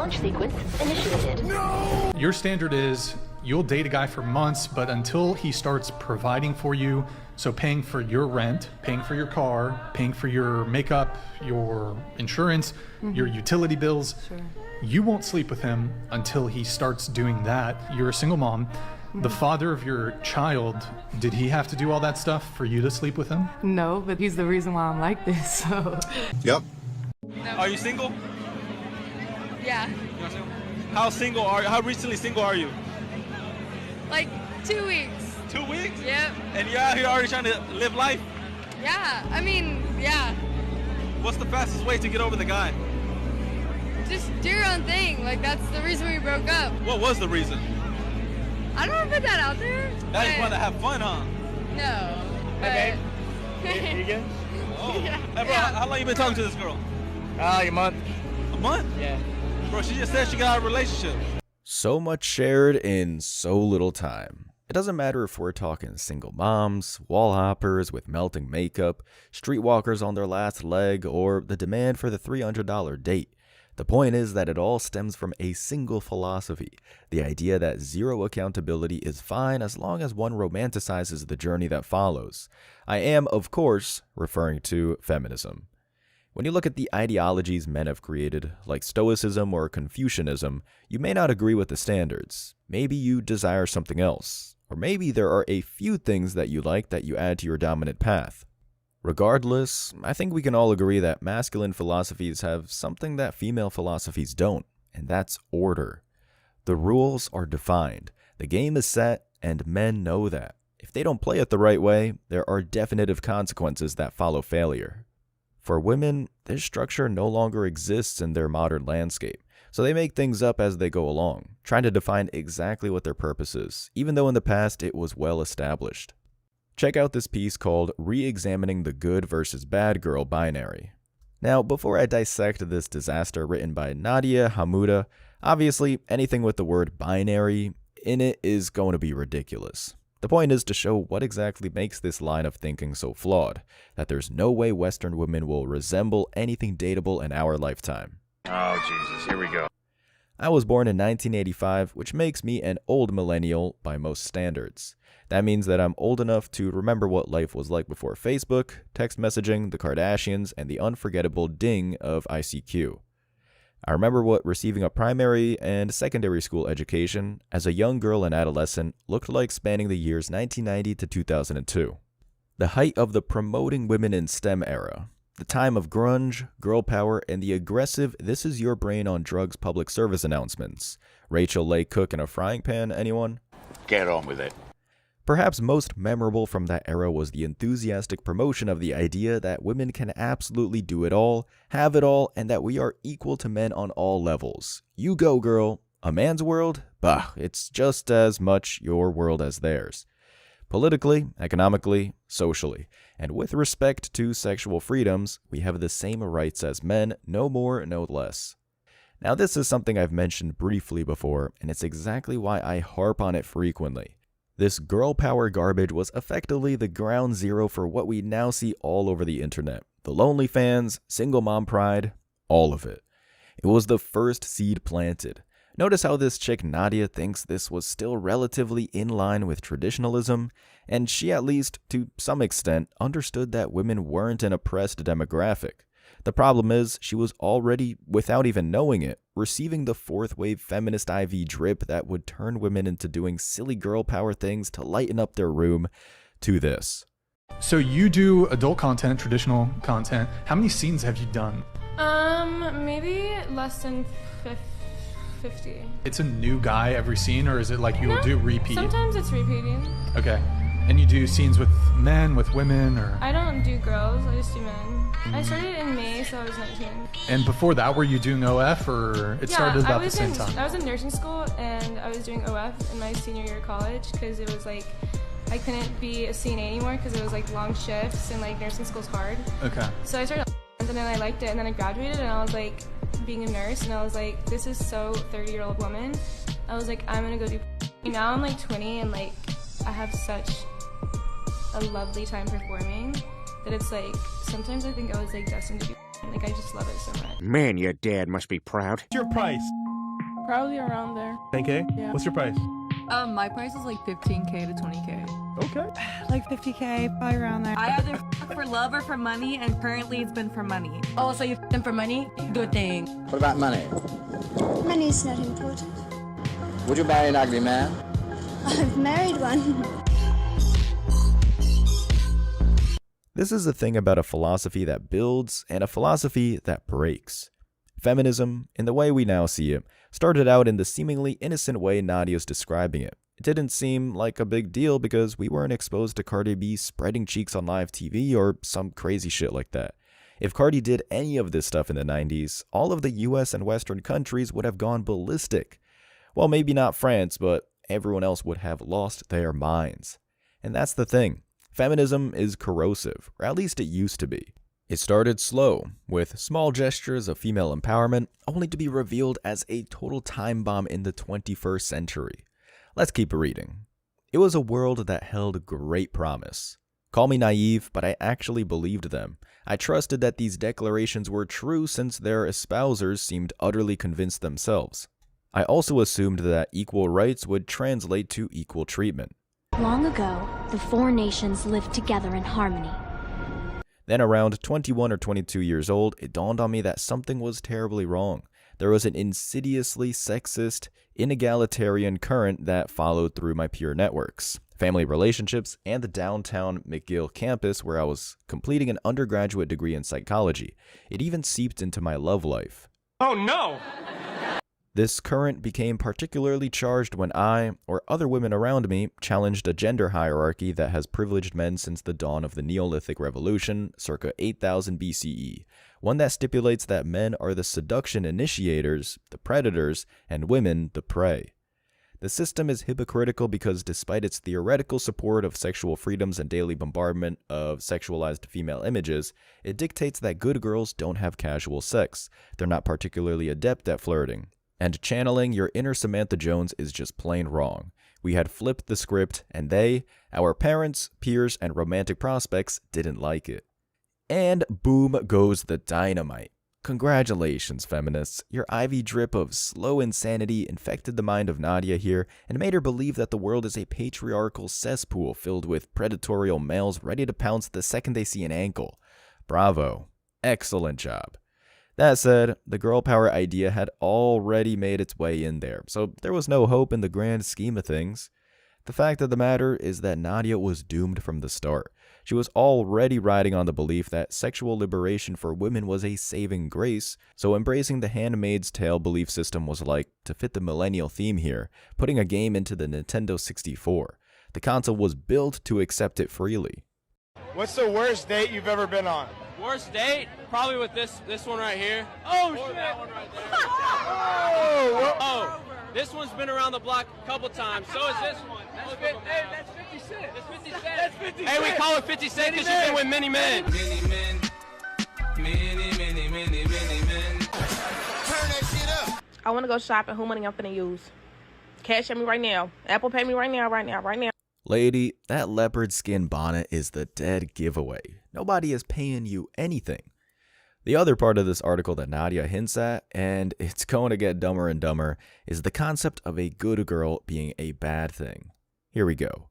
launch sequence initiated. No! Your standard is you'll date a guy for months, but until he starts providing for you, so paying for your rent, paying for your car, paying for your makeup, your insurance, your utility bills, you won't sleep with him until he starts doing that. You're a single mom. The father of your child, did he have to do all that stuff for you to sleep with him? No, but he's the reason why I'm like this, so. Yep. No. Are you single? Yeah. You're single? How single are you? How recently single are you? Like 2 weeks. 2 weeks? Yep. And you're out here already trying to live life? Yeah, I mean, yeah. What's the fastest way to get over the guy? Just do your own thing. Like, that's the reason we broke up. What was the reason? I don't want to put that out there. Now you want to have fun, huh? No. Okay. You again? Oh. Yeah. Hey, bro, how long you been talking to this girl? Like a month. A month? Yeah. Bro, she just said she got out of a relationship. So much shared in so little time. It doesn't matter if we're talking single moms, wall hoppers with melting makeup, streetwalkers on their last leg, or the demand for the $300 date. The point is that it all stems from a single philosophy, the idea that zero accountability is fine as long as one romanticizes the journey that follows. I am, of course, referring to feminism. When you look at the ideologies men have created, like Stoicism or Confucianism, you may not agree with the standards. Maybe you desire something else. Or maybe there are a few things that you like that you add to your dominant path. Regardless, I think we can all agree that masculine philosophies have something that female philosophies don't, and that's order. The rules are defined, the game is set, and men know that. If they don't play it the right way, there are definitive consequences that follow failure. For women, this structure no longer exists in their modern landscape, so they make things up as they go along, trying to define exactly what their purpose is, even though in the past it was well established. Check out this piece called Re-examining the Good versus Bad Girl Binary. Now, before I dissect this disaster written by Nadia Hamuda, obviously anything with the word binary in it is going to be ridiculous. The point is to show what exactly makes this line of thinking so flawed, that there's no way Western women will resemble anything dateable in our lifetime. Oh, Jesus, here we go. I was born in 1985, which makes me an old millennial by most standards. That means that I'm old enough to remember what life was like before Facebook, text messaging, the Kardashians, and the unforgettable ding of ICQ. I remember what receiving a primary and secondary school education as a young girl and adolescent looked like spanning the years 1990 to 2002. The height of the promoting women in STEM era. The time of grunge, girl power, and the aggressive "this is your brain on drugs" public service announcements. Rachel Leigh Cook in a frying pan, anyone? Get on with it. Perhaps most memorable from that era was the enthusiastic promotion of the idea that women can absolutely do it all, have it all, and that we are equal to men on all levels. You go, girl. A man's world? Bah, it's just as much your world as theirs. Politically, economically, socially, and with respect to sexual freedoms, we have the same rights as men, no more, no less. Now, this is something I've mentioned briefly before, and it's exactly why I harp on it frequently. This girl power garbage was effectively the ground zero for what we now see all over the internet. The lonely fans, single mom pride, all of it. It was the first seed planted. Notice how this chick Nadia thinks this was still relatively in line with traditionalism, and she at least, to some extent, understood that women weren't an oppressed demographic. The problem is, she was already, without even knowing it, receiving the fourth wave feminist IV drip that would turn women into doing silly girl power things to lighten up their room to this. So you do adult content, traditional content. How many scenes have you done? Maybe less than 50. It's a new guy every scene, or is it like you'll do repeat? Sometimes it's repeating. Okay. And you do scenes with men, with women, or? I don't do girls, I just do men. I started in May, so I was 19. And before that, were you doing OF, or it started about the same time? I was in nursing school, and I was doing OF in my senior year of college, because it was like, I couldn't be a CNA anymore, because it was like long shifts, and like nursing school's hard. Okay. So I started, and then I liked it, and then I graduated, and I was like, being a nurse, and I was like, this is so 30-year-old woman. I was like, I'm gonna go do. Now I'm like 20, and like, I have such a lovely time performing that it's like, sometimes I think I was like destined to be. Like, I just love it so much. Man, your dad must be proud. What's your price? Probably around there. 10K? Yeah. What's your price? My price is like 15K to 20K. Okay. Like 50K, probably around there. I either for love or for money, and currently it's been for money. Oh, so you them for money? Good thing. What about money? Money's not important. Would you marry an ugly man? I've married one. This is the thing about a philosophy that builds and a philosophy that breaks. Feminism, in the way we now see it, started out in the seemingly innocent way Nadia's describing it. It didn't seem like a big deal because we weren't exposed to Cardi B spreading cheeks on live TV or some crazy shit like that. If Cardi did any of this stuff in the 90s, all of the US and Western countries would have gone ballistic. Well, maybe not France, but everyone else would have lost their minds. And that's the thing. Feminism is corrosive, or at least it used to be. It started slow, with small gestures of female empowerment, only to be revealed as a total time bomb in the 21st century. Let's keep reading. It was a world that held great promise. Call me naive, but I actually believed them. I trusted that these declarations were true since their espousers seemed utterly convinced themselves. I also assumed that equal rights would translate to equal treatment. Long ago, the four nations lived together in harmony. Then around 21 or 22 years old, it dawned on me that something was terribly wrong. There was an insidiously sexist, inegalitarian current that followed through my peer networks, family relationships, and the downtown McGill campus where I was completing an undergraduate degree in psychology. It even seeped into my love life. Oh no! This current became particularly charged when I, or other women around me, challenged a gender hierarchy that has privileged men since the dawn of the Neolithic Revolution, circa 8000 BCE, one that stipulates that men are the seduction initiators, the predators, and women the prey. The system is hypocritical because despite its theoretical support of sexual freedoms and daily bombardment of sexualized female images, it dictates that good girls don't have casual sex, they're not particularly adept at flirting. And channeling your inner Samantha Jones is just plain wrong. We had flipped the script, and they, our parents, peers, and romantic prospects, didn't like it. And boom goes the dynamite. Congratulations, feminists. Your IV drip of slow insanity infected the mind of Nadia here and made her believe that the world is a patriarchal cesspool filled with predatorial males ready to pounce the second they see an ankle. Bravo. Excellent job. That said, the girl power idea had already made its way in there, so there was no hope in the grand scheme of things. The fact of the matter is that Nadia was doomed from the start. She was already riding on the belief that sexual liberation for women was a saving grace, so embracing the Handmaid's Tale belief system was like, to fit the millennial theme here, putting a game into the Nintendo 64. The console was built to accept it freely. What's the worst date you've ever been on? Worst date? Probably with this one right here. Oh, shit! That one right there. Oh, this one's been around the block a couple times. So is this one. That's 50 Cent. That's 50 Cent. That's 50 Cent. Hey, we call it 50 Cent because you've been with many men. Many men. Many men. Turn that shit up. I want to go shopping. Who money I'm finna use? Cash at me right now. Apple pay me right now. Lady, that leopard skin bonnet is the dead giveaway. Nobody is paying you anything. The other part of this article that Nadia hints at, and it's going to get dumber and dumber, is the concept of a good girl being a bad thing. Here we go.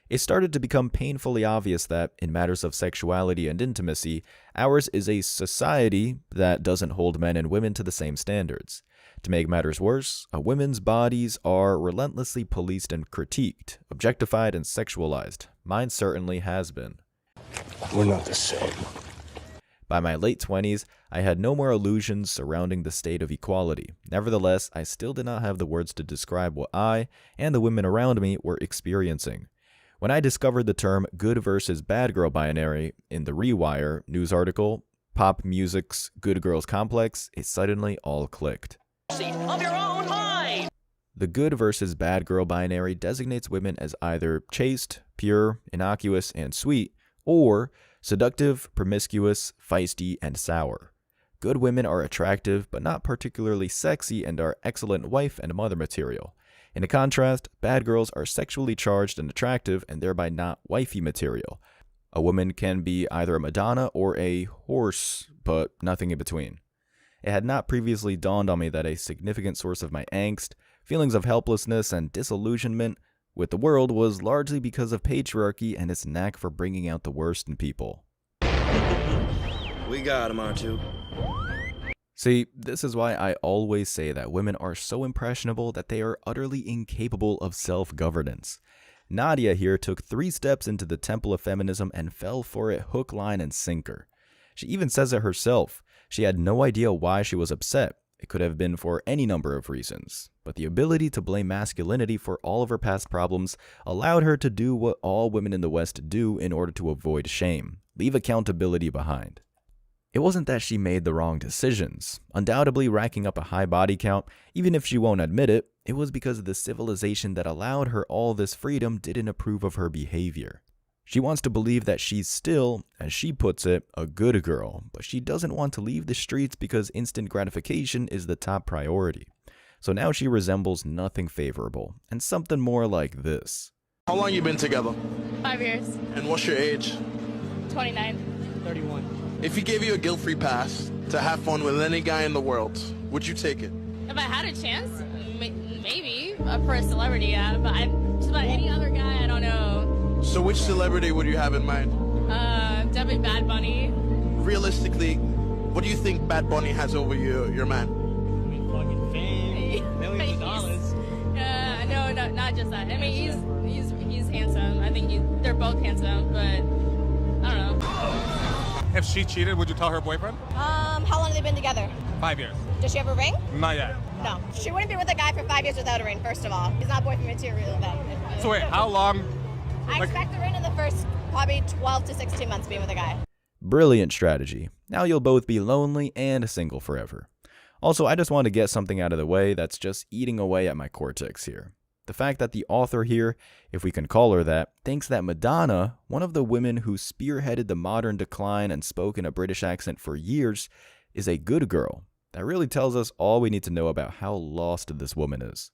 It started to become painfully obvious that, in matters of sexuality and intimacy, ours is a society that doesn't hold men and women to the same standards. To make matters worse, women's bodies are relentlessly policed and critiqued, objectified and sexualized. Mine certainly has been. We're not the same. By my late 20s, I had no more illusions surrounding the state of equality. Nevertheless, I still did not have the words to describe what I, and the women around me, were experiencing. When I discovered the term good versus bad girl binary in the Rewire news article, pop music's Good Girls Complex, it suddenly all clicked. Of your own mind. The good versus bad girl binary designates women as either chaste, pure, innocuous, and sweet, or seductive, promiscuous, feisty, and sour. Good women are attractive, but not particularly sexy, and are excellent wife and mother material. In contrast, bad girls are sexually charged and attractive, and thereby not wifey material. A woman can be either a Madonna or a horse, but nothing in between. It had not previously dawned on me that a significant source of my angst, feelings of helplessness, and disillusionment with the world was largely because of patriarchy and its knack for bringing out the worst in people. We got him, aren't you? See, this is why I always say that women are so impressionable that they are utterly incapable of self-governance. Nadia here took 3 steps into the temple of feminism and fell for it hook, line, and sinker. She even says it herself. She had no idea why she was upset. It could have been for any number of reasons. But the ability to blame masculinity for all of her past problems allowed her to do what all women in the West do in order to avoid shame: leave accountability behind. It wasn't that she made the wrong decisions, undoubtedly racking up a high body count, even if she won't admit it. It was because the civilization that allowed her all this freedom didn't approve of her behavior. She wants to believe that she's still, as she puts it, a good girl, but she doesn't want to leave the streets because instant gratification is the top priority. So now she resembles nothing favorable, and something more like this. How long you been together? 5 years. And what's your age? 29. 31. If he gave you a guilt-free pass to have fun with any guy in the world, would you take it? If I had a chance, maybe. For a celebrity, yeah. But just about any other guy, I don't know. So which celebrity would you have in mind? Definitely Bad Bunny. Realistically, what do you think Bad Bunny has over your man? I mean, fucking fame, millions of dollars. No, not just that. I mean, he's handsome. I think they're both handsome, but I don't know. If she cheated, would you tell her boyfriend? How long have they been together? 5 years. Does she have a ring? Not yet. No. She wouldn't be with a guy for 5 years without a ring, first of all. He's not boyfriend material then. So wait, how long? I expect a ring in the first probably 12 to 16 months being with a guy. Brilliant strategy. Now you'll both be lonely and single forever. Also, I just want to get something out of the way that's just eating away at my cortex here. The fact that the author here, if we can call her that, thinks that Madonna, one of the women who spearheaded the modern decline and spoke in a British accent for years, is a good girl. That really tells us all we need to know about how lost this woman is.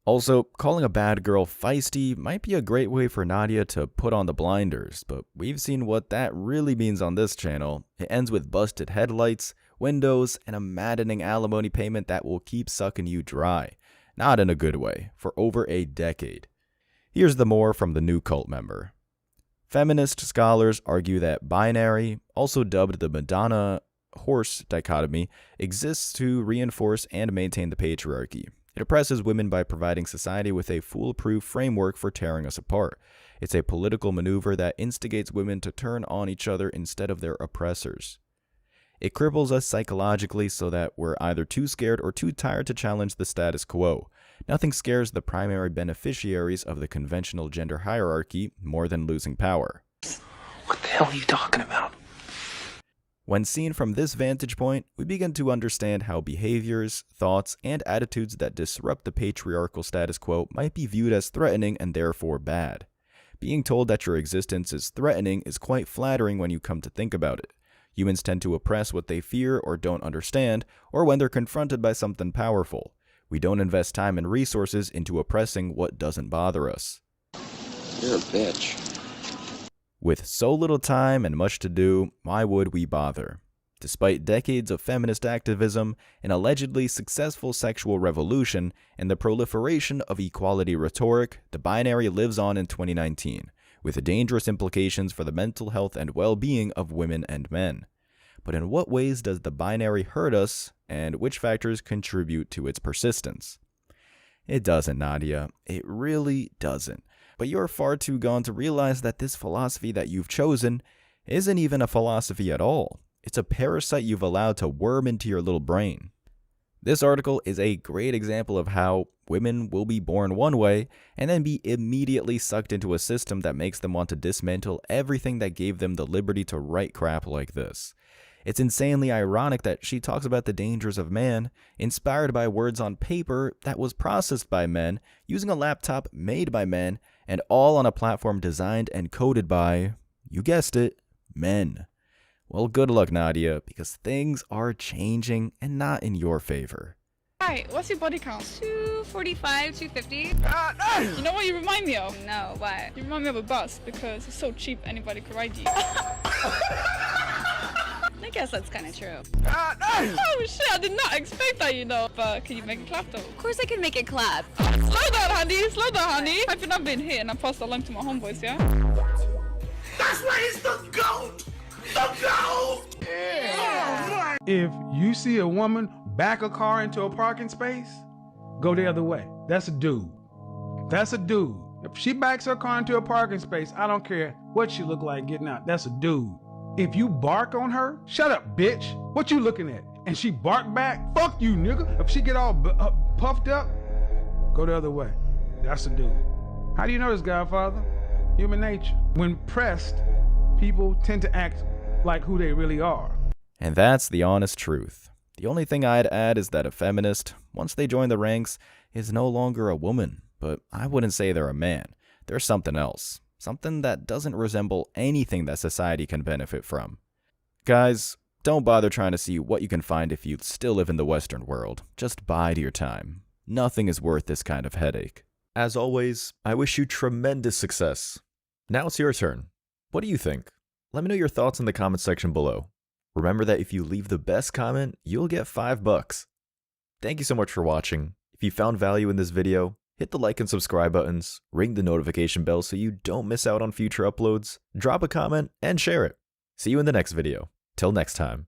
Also, calling a bad girl feisty might be a great way for Nadia to put on the blinders, but we've seen what that really means on this channel. It ends with busted headlights, windows, and a maddening alimony payment that will keep sucking you dry. Not in a good way, for over a decade. Here's the more from the new cult member. Feminist scholars argue that binary, also dubbed the Madonna-whore dichotomy, exists to reinforce and maintain the patriarchy. It oppresses women by providing society with a foolproof framework for tearing us apart. It's a political maneuver that instigates women to turn on each other instead of their oppressors. It cripples us psychologically so that we're either too scared or too tired to challenge the status quo. Nothing scares the primary beneficiaries of the conventional gender hierarchy more than losing power. What the hell are you talking about? When seen from this vantage point, we begin to understand how behaviors, thoughts, and attitudes that disrupt the patriarchal status quo might be viewed as threatening and therefore bad. Being told that your existence is threatening is quite flattering when you come to think about it. Humans tend to oppress what they fear or don't understand, or when they're confronted by something powerful. We don't invest time and resources into oppressing what doesn't bother us. You're a bitch. With so little time and much to do, why would we bother? Despite decades of feminist activism, an allegedly successful sexual revolution, and the proliferation of equality rhetoric, the binary lives on in 2019. With dangerous implications for the mental health and well-being of women and men. But in what ways does the binary hurt us, and which factors contribute to its persistence? It doesn't, Nadia. It really doesn't. But you're far too gone to realize that this philosophy that you've chosen isn't even a philosophy at all. It's a parasite you've allowed to worm into your little brain. This article is a great example of how women will be born one way and then be immediately sucked into a system that makes them want to dismantle everything that gave them the liberty to write crap like this. It's insanely ironic that she talks about the dangers of man, inspired by words on paper that was processed by men, using a laptop made by men, and all on a platform designed and coded by, you guessed it, men. Well, good luck, Nadia, because things are changing and not in your favor. Hi, what's your body count? 245, 250. You know what you remind me of? No, what? You remind me of a bus because it's so cheap anybody could ride you. No, I guess that's kind of true. Oh shit, I did not expect that, you know. But can you make it clap though? Of course I can make it clap. Slow down, honey. Slow down, honey. I think I've been hit and I passed along to my homeboys, yeah? That's why he's the GOAT! The GOAT! Yeah. If you see a woman back a car into a parking space, go the other way. That's a dude. That's a dude. If she backs her car into a parking space, I don't care what she look like getting out. That's a dude. If you bark on her, shut up, bitch. What you looking at? And she bark back, fuck you, nigga. If she get all puffed up, go the other way. That's a dude. How do you know this, Godfather? Human nature. When pressed, people tend to act like who they really are. And that's the honest truth. The only thing I'd add is that a feminist, once they join the ranks, is no longer a woman. But I wouldn't say they're a man. They're something else. Something that doesn't resemble anything that society can benefit from. Guys, don't bother trying to see what you can find if you still live in the Western world. Just bide your time. Nothing is worth this kind of headache. As always, I wish you tremendous success. Now it's your turn. What do you think? Let me know your thoughts in the comment section below. Remember that if you leave the best comment, you'll get $5. Thank you so much for watching. If you found value in this video, hit the like and subscribe buttons, ring the notification bell so you don't miss out on future uploads, drop a comment, and share it. See you in the next video. Till next time.